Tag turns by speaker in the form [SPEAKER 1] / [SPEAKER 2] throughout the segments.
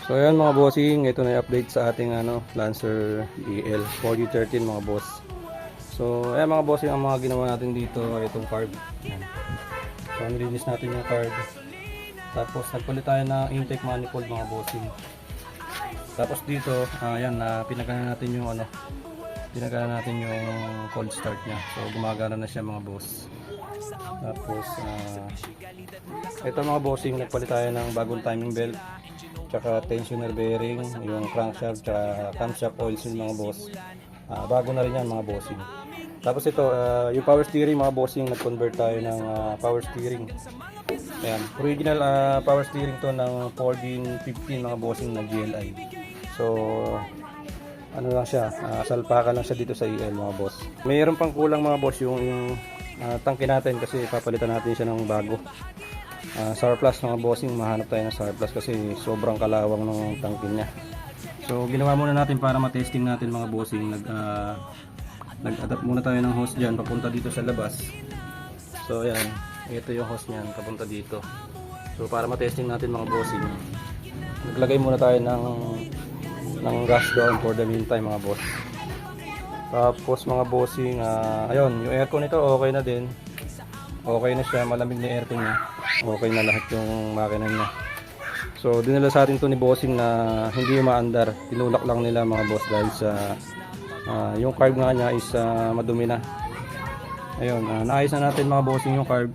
[SPEAKER 1] So ayan mga bossing, ito na yung update sa ating Lancer EL 4013 mga boss. So ayan mga bossing, ang mga ginawa natin dito ay itong carb. Ayan. So nilinis natin yung carb. Tapos nagpalit tayo ng intake manifold mga bossing. Tapos dito, ayan, pinagana natin yung cold start niya. So gumagana na siya mga boss. Tapos ito mga bossing, nagpalit tayo ng bagong timing belt, tsaka tensioner bearing, yung crankshaft, tsaka camshaft oil seal mga boss. Bago na rin yan mga bossing. Tapos ito, yung power steering mga bossing, nag-convert tayo ng power steering. Ayan, original power steering to ng 1415 mga bossing na GLI. So ano lang siya, salpakan lang siya dito sa EL mga boss. Mayroon pang kulang mga boss yung tangke natin kasi papalitan natin siya ng bago. Surplus mga bossing, mahanap tayo ng surplus kasi sobrang kalawang ng tangke niya. So ginawa muna natin para matesting natin mga bossing. Nag-adapt muna tayo ng hose dyan papunta dito sa labas. So ayan, ito yung hose niyan papunta dito. So para matesting natin mga bossing, naglagay muna tayo ng gas down for the meantime mga boss. Tapos mga bossing, ayun, yung aircon nito okay na din. Okay na siya, malamig na aircon niya. Okay na lahat yung makina niya. So dinala sa atin to ni bossing na hindi umaandar. Tinulak lang nila mga boss dahil sa yung carb nga niya is madumi na. Ayun, naayos na natin mga bossing yung carb.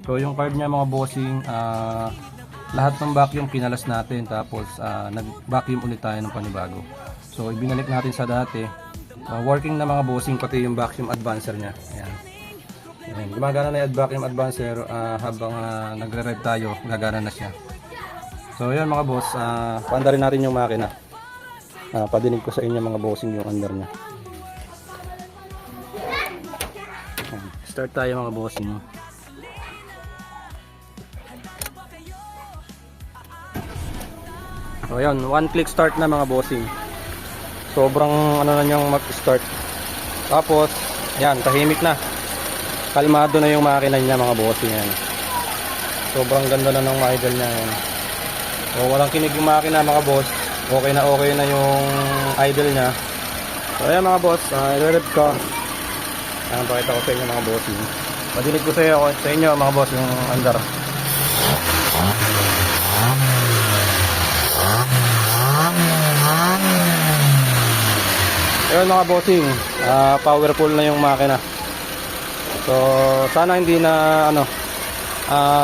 [SPEAKER 1] So yung carb niya mga bossing, lahat ng vacuum kinalas natin. Tapos nag-vacuum ulit tayo ng panibago. So ibinalik natin sa dati. Working na mga bossing, pati yung vacuum advancer niya. Ayan. Ayan, gumagana na yung vacuum advancer habang nagre-rev tayo, gagana na siya. So yun mga boss, paandarin natin yung makina. Padinig ko sa inyo mga bossing yung under niya. Ayan, start tayo mga bossing. So yun, one click start na mga bossing. Sobrang na niyang mag-start. Tapos yan, tahimik na. Kalmado na yung makina niya mga bossing yan. Sobrang ganda na ng idle niya yan. So walang kinig yung makina mga boss. Okay na yung idle niya. So ayan mga boss, i-rev ko. Ayan, pakita ko sa inyo mga bossing. Madinig ko sa inyo mga boss yung under. Ayan mga bossing, powerful na yung makina. So sana hindi na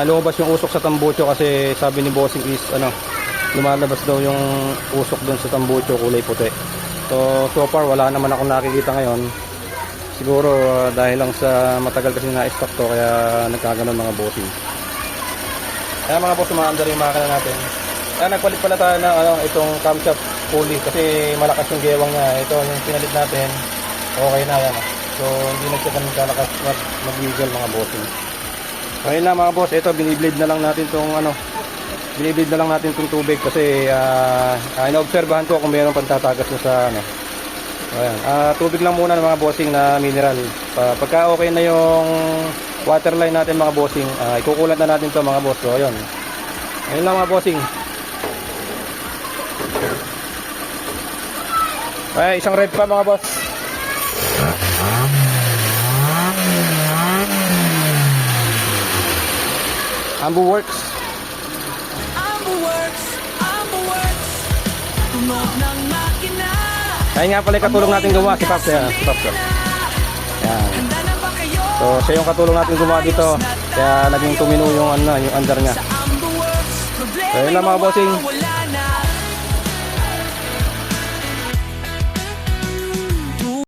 [SPEAKER 1] lumabas yung usok sa tambucho kasi sabi ni bossing is lumalabas daw yung usok dun sa tambucho, kulay puti. So far wala naman akong nakikita ngayon. Siguro dahil lang sa matagal kasi na-stock to kaya nagkaganon mga bossing. Kaya mga boss, umaandar yung makina natin. Kaya nagpalit pala tayo ng itong camshaft pulley kasi malakas yung gewang niya. Ito yung pinalit natin, okay na yan. So hindi na siya ganun kalakas mag-wiggle mga bossing. Ayun na mga boss, ito biniblade na lang natin tong biniblade na lang natin tong tubig kasi ina-obserbahan ko kung mayroong pantatagas na sa ayan. Tubig lang muna ng mga bossing na mineral. Pagka okay na yung waterline natin mga bossing, ikukulat na natin to mga boss. So ayun. Ayun lang mga bossing. Ay, isang rev pa mga boss. Ambu works. Ayun nga pala yung katulong natin gumawa, si Pops. Yan, si Pops. Yan. So siya yung katulong natin gumawa dito. Kaya naging tumino yung yung under niya. So yun lang mga bossing.